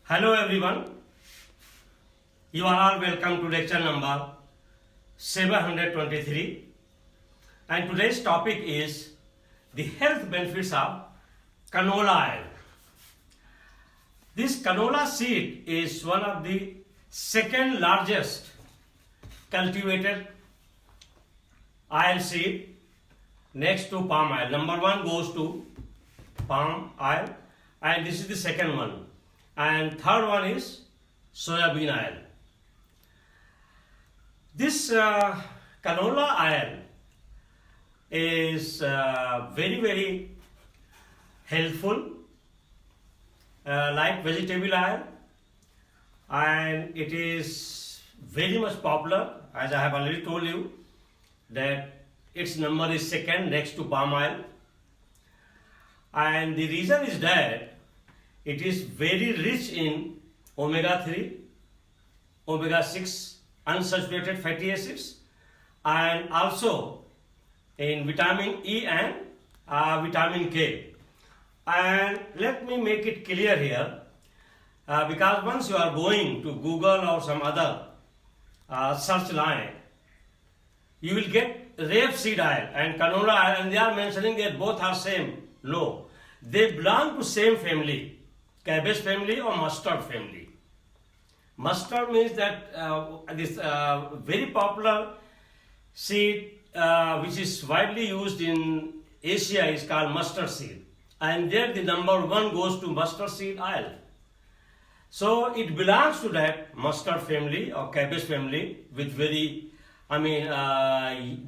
Hello everyone, you are all welcome to lecture number 723, and today's topic is the health benefits of canola oil. This canola seed is one of the second largest cultivated oil seed next to palm oil. Number one goes to palm oil, and this is the second one, and third one is soybean oil. This canola oil is very helpful, like vegetable oil, and it is very much popular, as I have already told you that its number is second next to palm oil. And the reason is that it is very rich in omega-3, omega-6 unsaturated fatty acids, and also in vitamin E and vitamin K. And let me make it clear here, because once you are going to Google or some other search line, you will get rapeseed oil and canola oil, and they are mentioning that both are same. No, they belong to same family, cabbage family or mustard family. Mustard means that this very popular seed which is widely used in Asia is called mustard seed, and there the number one goes to mustard seed oil. So it belongs to that mustard family or cabbage family with very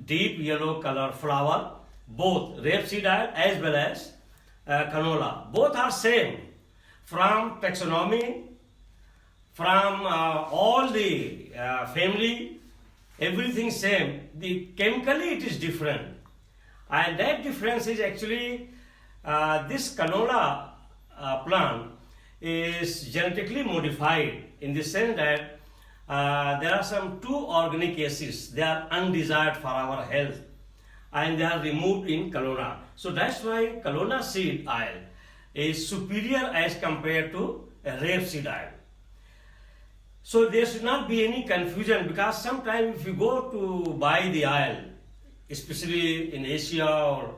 deep yellow color flower. Both rapeseed oil as well as canola, both are same from taxonomy, from all the family, everything same. The chemically it is different, and that difference is actually this canola plant is genetically modified in the sense that there are some two organic acids, they are undesired for our health, and they are removed in canola. So that's why canola seed oil is superior as compared to rapeseed oil. So there should not be any confusion, because sometimes if you go to buy the oil, especially in Asia or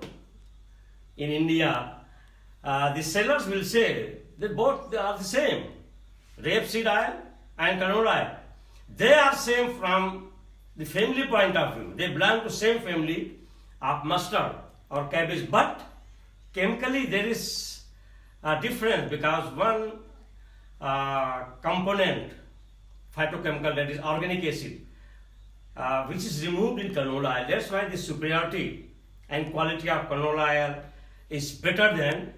in India, the sellers will say that both are the same, rapeseed oil and canola oil. They are same from the family point of view. They belong to same family of mustard or cabbage, but chemically there is a difference, because one component, phytochemical, that is organic acid, which is removed in canola oil. That's why the superiority and quality of canola oil is better than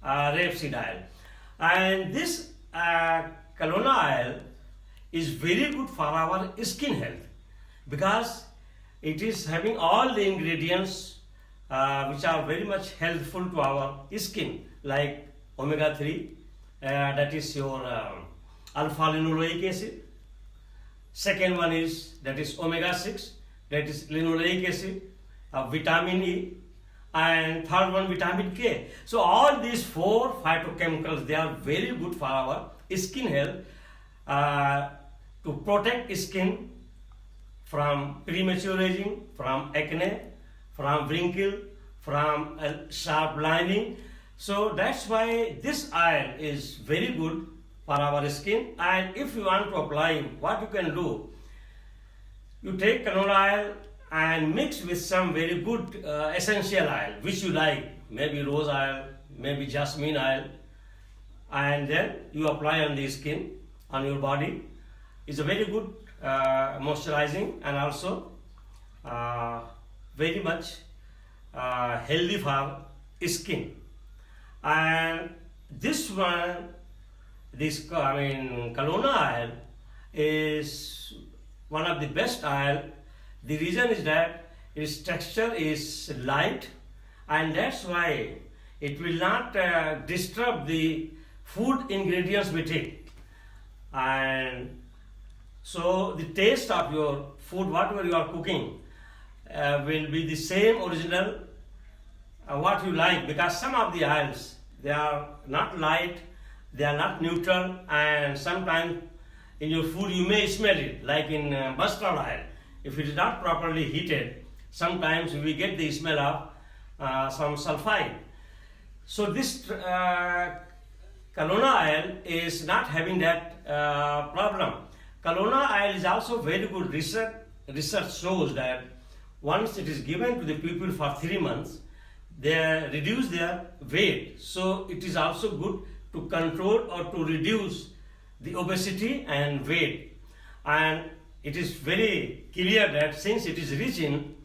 rapeseed oil. And this canola oil is very good for our skin health, because it is having all the ingredients which are very much helpful to our skin, like omega-3, that is your alpha-linoleic acid. Second one is that is omega-6, that is linoleic acid, vitamin E, and third one vitamin K. So all these four phytochemicals, they are very good for our skin health, to protect skin from premature aging, from acne, from wrinkle, from sharp lining. So that's why this oil is very good for our skin. And if you want to apply, what you can do, you take canola oil and mix with some very good essential oil which you like, maybe rose oil, maybe jasmine oil, and then you apply on the skin, on your body. It's a very good moisturizing, and also very much healthy for skin. And this one, canola oil is one of the best oil. The reason is that its texture is light, and that's why it will not disturb the food ingredients with it. And so the taste of your food, whatever you are cooking, will be the same original what you like, because some of the oils, they are not light they are not neutral, and sometimes in your food you may smell it, like in mustard oil. If it is not properly heated, sometimes we get the smell of some sulfide. So this canola oil is not having that problem. Canola oil is also very good. Research shows that once it is given to the people for 3 months, they reduce their weight. So it is also good to control or to reduce the obesity and weight. And it is very clear that since it is rich in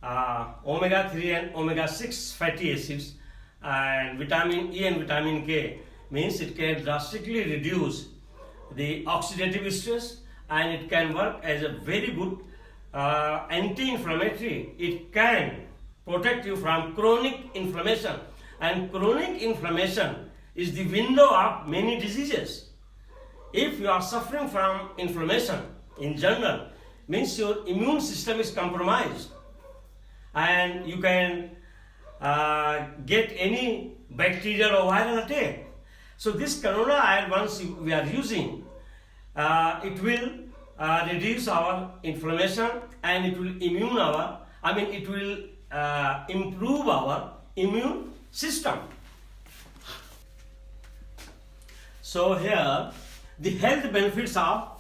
omega-3 and omega-6 fatty acids and vitamin E and vitamin K, means it can drastically reduce the oxidative stress, and it can work as a very good anti-inflammatory. It can protect you from chronic inflammation, and chronic inflammation is the window of many diseases. If you are suffering from inflammation in general, means your immune system is compromised, and you can get any bacterial or viral attack. So this canola oil, once we are using, it will reduce our inflammation, and it will improve our immune system. So here the health benefits of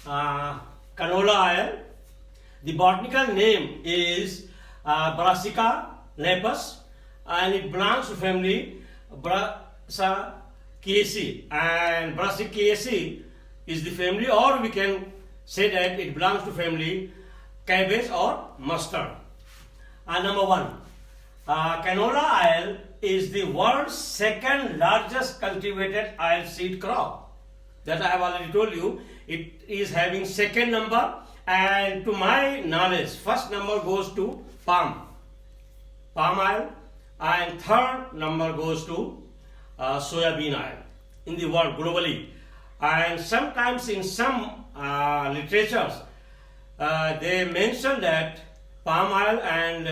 canola oil. The botanical name is Brassica lepus, and it belongs to family Brassicaceae, and Brassicaceae is the family, or we can say that it belongs to family cabbage or mustard. Number 1, canola oil is the world's second largest cultivated oilseed crop. That I have already told you. It is having second number, and to my knowledge, first number goes to palm oil, and third number goes to soybean oil in the world globally. And sometimes in some literatures they mention that palm oil and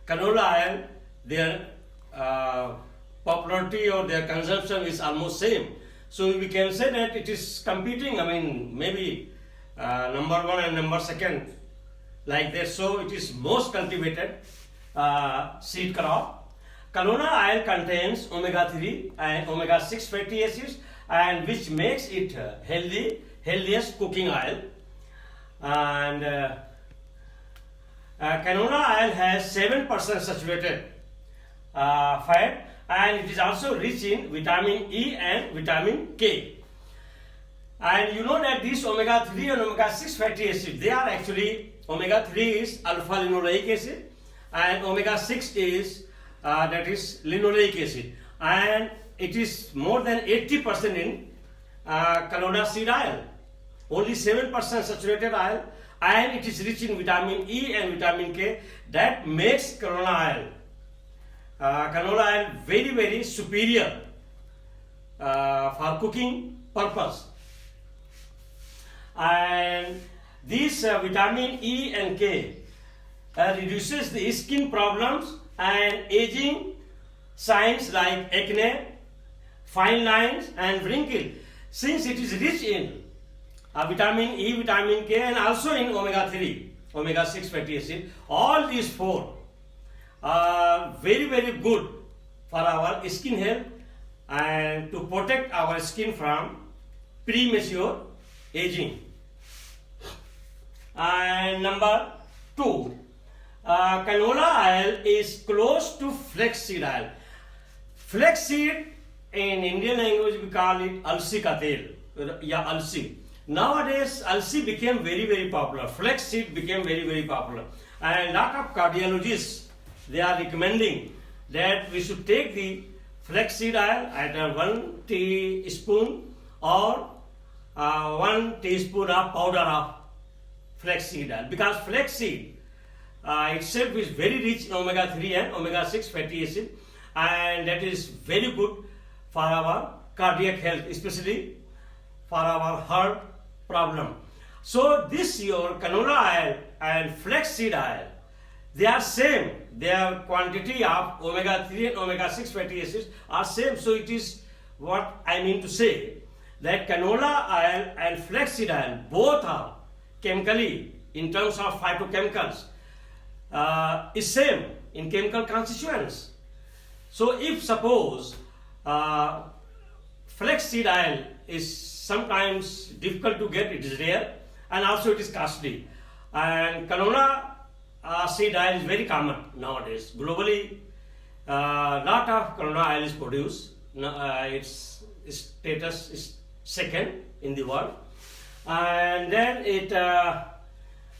canola oil, their popularity or their consumption is almost same. So we can say that it is competing, maybe number 1 and number 2 like that. So it is most cultivated seed crop. Canola oil contains omega-3 and omega-6 fatty acids, and which makes it healthiest cooking oil. And canola oil has 7% saturated fat, and it is also rich in vitamin E and vitamin K. And you know that these omega-3 and omega-6 fatty acids, they are actually, omega-3 is alpha-linoleic acid, and omega-6 is that is linoleic acid, and it is more than 80% in canola seed oil. Only 7% saturated oil, and it is rich in vitamin E and vitamin K. That makes canola oil very, very superior for cooking purpose. And this vitamin E and K reduces the skin problems and aging signs like acne, fine lines and wrinkle, since it is rich in vitamin E, vitamin K, and also in omega-3, omega-6 fatty acid. All these 4 are very, very good for our skin health and to protect our skin from premature aging. And number 2, canola oil is close to flaxseed oil. Flaxseed, in Indian language we call it alsi ka tel, alsi. Nowadays alsi became very, very popular. Flaxseed became very, very popular, and a lot of cardiologists, they are recommending that we should take the flaxseed oil, either 1 teaspoon or 1 teaspoon of powder of flaxseed oil, because flaxseed itself is very rich in omega-3 and omega-6 fatty acid, and that is very good for our cardiac health, especially for our heart problem. So this your canola oil and flaxseed oil, they are same. Their quantity of omega-3 and omega-6 fatty acids are same. So it is what I mean to say, that canola oil and flaxseed oil both are chemically, in terms of phytochemicals, is same in chemical constituents. So if suppose flaxseed oil is sometimes difficult to get, it is rare, and also it is costly, and canola seed oil is very common nowadays. Globally, lot of canola oil is produced. Its status is second in the world, and then it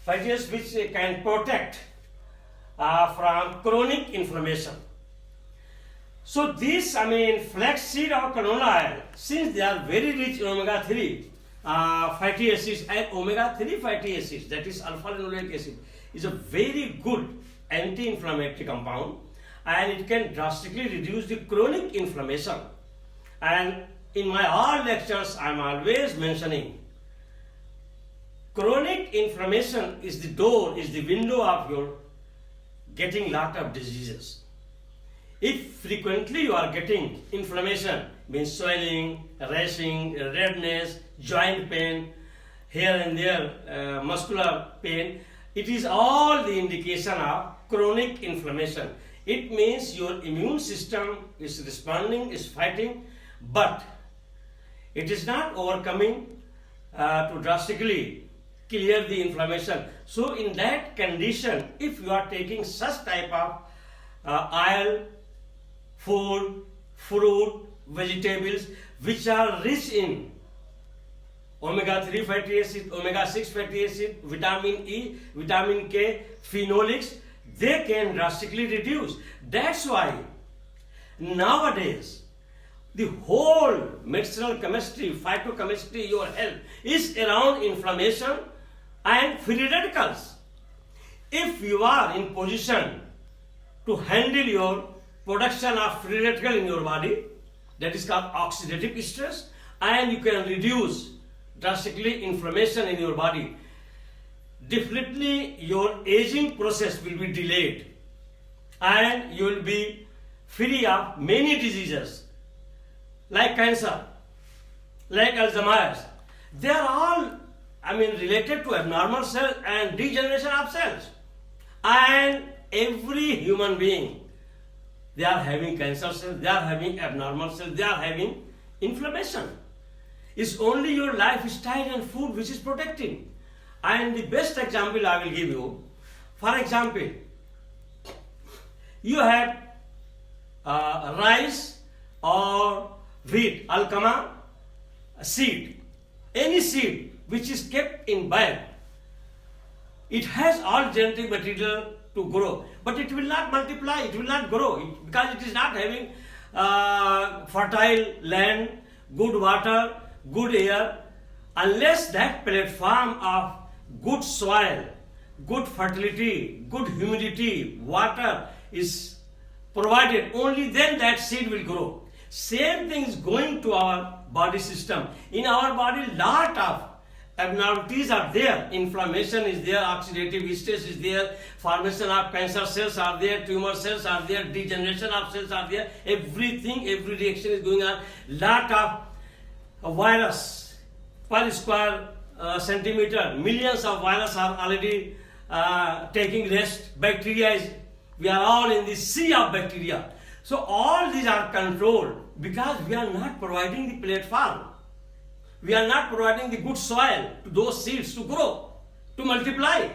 fibers which can protect from chronic inflammation. So this, flaxseed or canola oil, since they are very rich in omega-3 fatty acids, and omega-3 fatty acids, that is alpha-linoleic acid, is a very good anti-inflammatory compound, and it can drastically reduce the chronic inflammation. And in my all lectures, I am always mentioning chronic inflammation is the door, is the window of your getting lot of diseases. If frequently you are getting inflammation, means swelling, rashing, redness, joint pain, here and there muscular pain, it is all the indication of chronic inflammation. It means your immune system is responding, is fighting, but it is not overcoming to drastically clear the inflammation. So in that condition, if you are taking such type of oil, food, fruit, vegetables which are rich in omega-3 fatty acid, omega-6 fatty acid, vitamin E, vitamin K, phenolics, they can drastically reduce. That's why nowadays the whole medicinal chemistry, phytochemistry, your health is around inflammation and free radicals. If you are in position to handle your production of free radical in your body, that is called oxidative stress, and you can reduce drastically inflammation in your body, definitely your aging process will be delayed and you will be free of many diseases like cancer, like Alzheimer's. They are all related to abnormal cells and degeneration of cells. And every human being, they are having cancer cells, they are having abnormal cells, they are having inflammation. It's only your lifestyle and food which is protecting. And the best example I will give you, for example, you have rice or wheat, alkama seed, any seed which is kept in bag, it has all genetic material to grow, but it will not multiply, it will not grow, because it is not having fertile land, good water, good air. Unless that platform of good soil, good fertility, good humidity, water is provided, only then that seed will grow. Same thing is going to our body system. In our body, lot of abnormalities are there. Inflammation is there, oxidative stress is there, formation of cancer cells are there, tumor cells are there, degeneration of cells are there. Everything, every reaction is going on. Lot of virus per square centimeter, millions of viruses are already taking rest. Bacteria is, we are all in the sea of bacteria. So all these are controlled because we are not providing the platform. We are not providing the good soil to those seeds to grow, to multiply.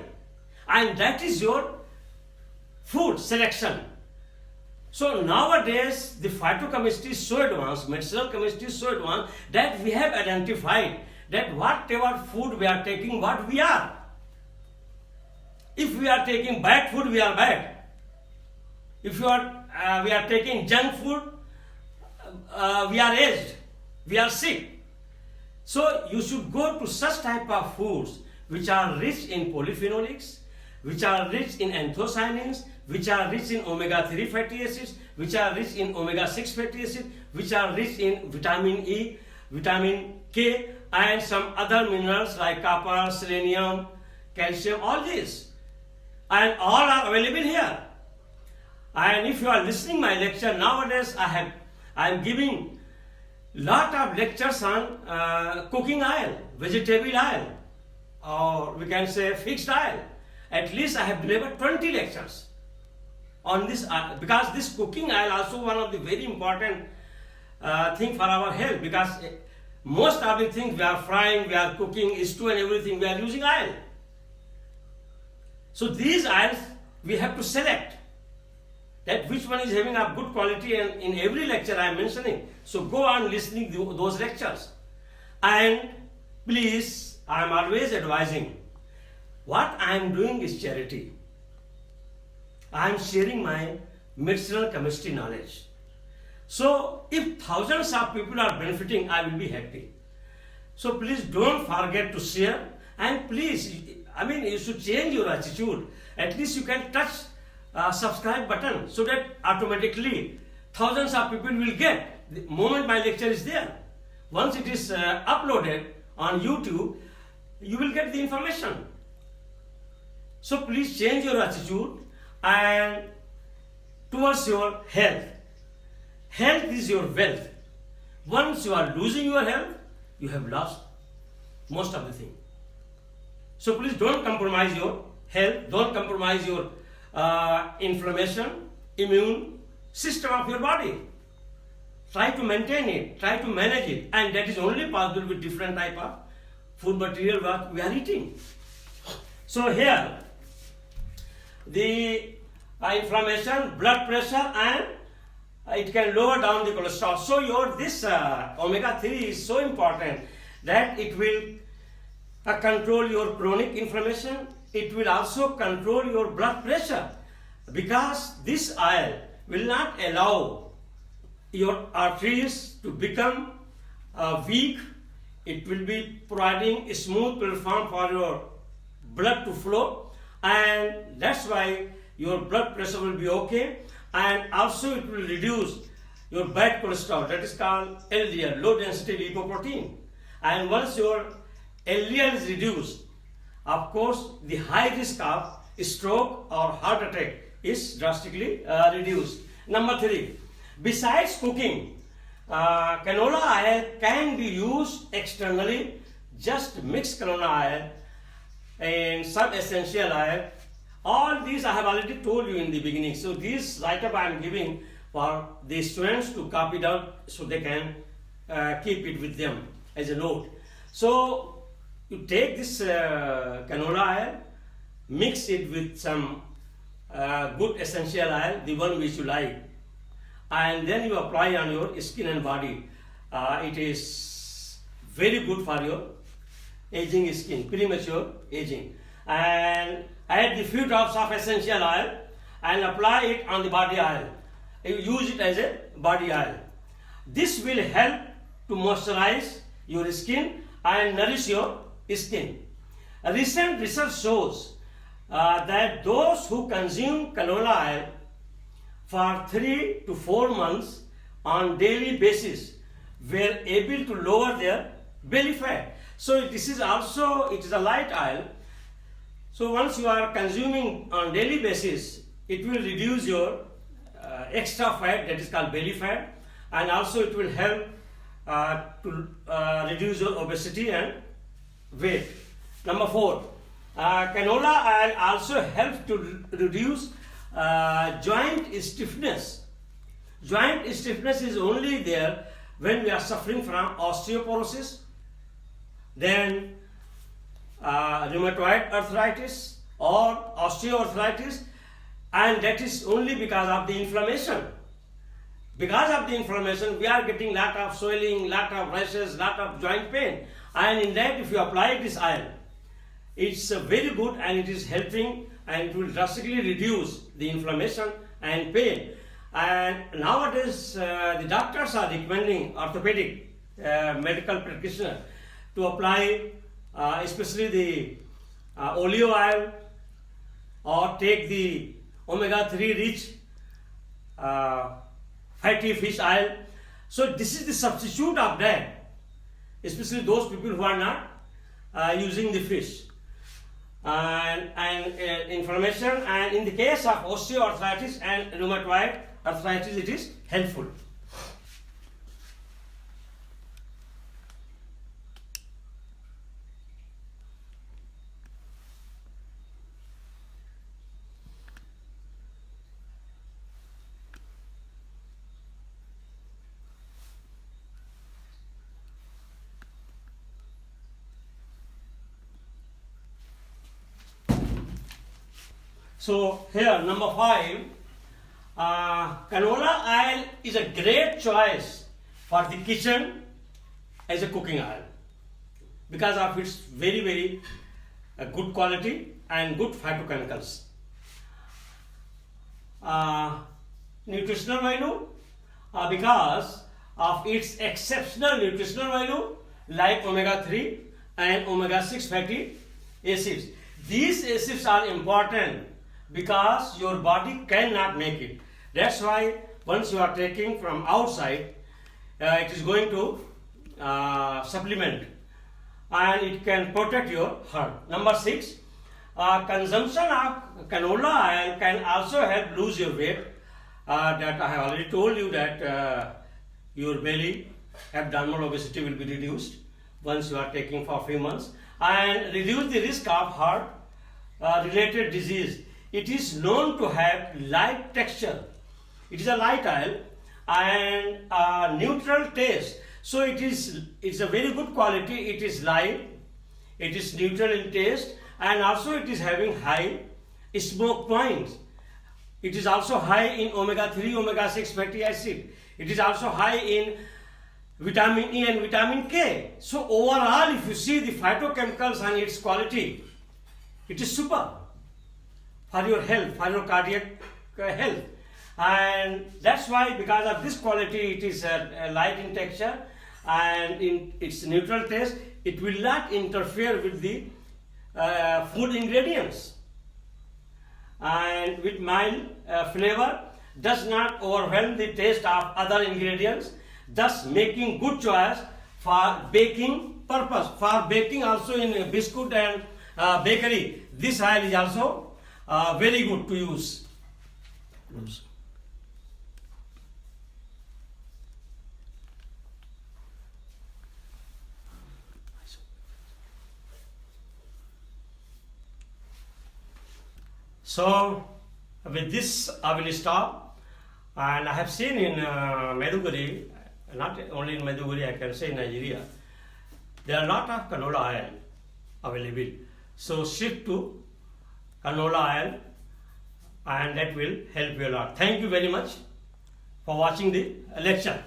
And that is your food selection. So nowadays the phytochemistry is so advanced, medicinal chemistry is so advanced that we have identified that whatever food we are taking, what we are. If we are taking bad food, we are bad. If we are taking junk food, we are aged, we are sick. So you should go to such type of foods which are rich in polyphenolics, which are rich in anthocyanins, which are rich in omega-3 fatty acids, which are rich in omega-6 fatty acids, which are rich in vitamin E, vitamin K, and some other minerals like copper, selenium, calcium, all these. And all are available here. And if you are listening my lecture nowadays, I am giving lot of lectures on cooking oil, vegetable oil, or we can say fixed oil. At least I have delivered 20 lectures on this because this cooking oil also one of the very important thing for our health, because most of the things we are frying, we are cooking, stew and everything, we are using oil. So these oils we have to select that which one is having a good quality, and in every lecture I am mentioning. So go on listening to those lectures. And please, I am always advising, what I am doing is charity. I am sharing my medicinal chemistry knowledge. So if thousands of people are benefiting, I will be happy. So please don't forget to share, and please, I mean, you should change your attitude. At least you can touch subscribe button, so that automatically thousands of people will get the moment my lecture is there. Once it is uploaded on YouTube, you will get the information. So please change your attitude and towards your health. Health is your wealth. Once you are losing your health, you have lost most of the thing. So please don't compromise your health, don't compromise your inflammation, immune system of your body. Try to maintain it, try to manage it, and that is only possible with different type of food material what we are eating. So here, the inflammation, blood pressure, and it can lower down the cholesterol. So your this omega-3 is so important that it will control your chronic inflammation. It will also control your blood pressure, because this oil will not allow your arteries to become weak. It will be providing a smooth platform for your blood to flow, and that's why your blood pressure will be okay. And also it will reduce your bad cholesterol, that is called LDL, low density lipoprotein. And once your LDL is reduced, of course the high risk of stroke or heart attack is drastically reduced. Number 3, besides cooking, canola oil can be used externally. Just mix canola oil and some essential oil. All these I have already told you in the beginning. So this write-up I am giving for the students to copy down, so they can keep it with them as a note. So you take this canola oil, mix it with some good essential oil, the one which you like, and then you apply on your skin and body. It is very good for your aging skin, premature aging. And add the few drops of essential oil and apply it on the body oil. You use it as a body oil. This will help to moisturize your skin and nourish your skin. A recent research shows that those who consume canola oil for 3 to 4 months on daily basis were able to lower their belly fat. So this is also, it is a light oil. So once you are consuming on daily basis, it will reduce your extra fat, that is called belly fat, and also it will help to reduce your obesity and weight. Number 4, canola oil also helps to reduce joint stiffness. Joint stiffness is only there when we are suffering from osteoporosis, then rheumatoid arthritis or osteoarthritis, and that is only because of the inflammation. Because of the inflammation, we are getting lot of swelling, lot of rashes, lot of joint pain, and in that if you apply this oil, it's very good and it is helping, and it will drastically reduce the inflammation and pain. And nowadays the doctors are recommending, orthopedic medical practitioner, to apply especially the olive oil, or take the omega-3 rich fatty fish oil. So this is the substitute of that, especially those people who are not using the fish. And inflammation, and in the case of osteoarthritis and rheumatoid arthritis, it is helpful. So here number 5, canola oil is a great choice for the kitchen as a cooking oil because of its very good quality and good phytochemicals. Nutritional value, because of its exceptional nutritional value like omega-3 and omega-6 fatty acids. These acids are important because your body cannot make it. That's why once you are taking from outside, it is going to supplement and it can protect your heart. Number 6, consumption of canola oil can also help lose your weight. That I have already told you that your belly, abdominal obesity will be reduced once you are taking for a few months, and reduce the risk of heart related disease. It is known to have light texture. It is a light oil and neutral taste. So it's a very good quality. It is light, it is neutral in taste, and also it is having high smoke points. It is also high in omega-3, omega-6 fatty acid. It is also high in vitamin E and vitamin K. So overall, if you see the phytochemicals and its quality, it is super for your health, for your cardiac health. And that's why, because of this quality, it is light in texture and in its neutral taste, it will not interfere with the food ingredients. And with mild flavor, does not overwhelm the taste of other ingredients, thus making good choice for baking purpose. For baking also in biscuit and bakery, this oil is also very good to use. So with this I will stop, and I have seen in Maiduguri, not only in Maiduguri, I can say in Nigeria, there are a lot of canola oil available. So shift to canola oil and that will help you a lot. Thank you very much for watching the lecture.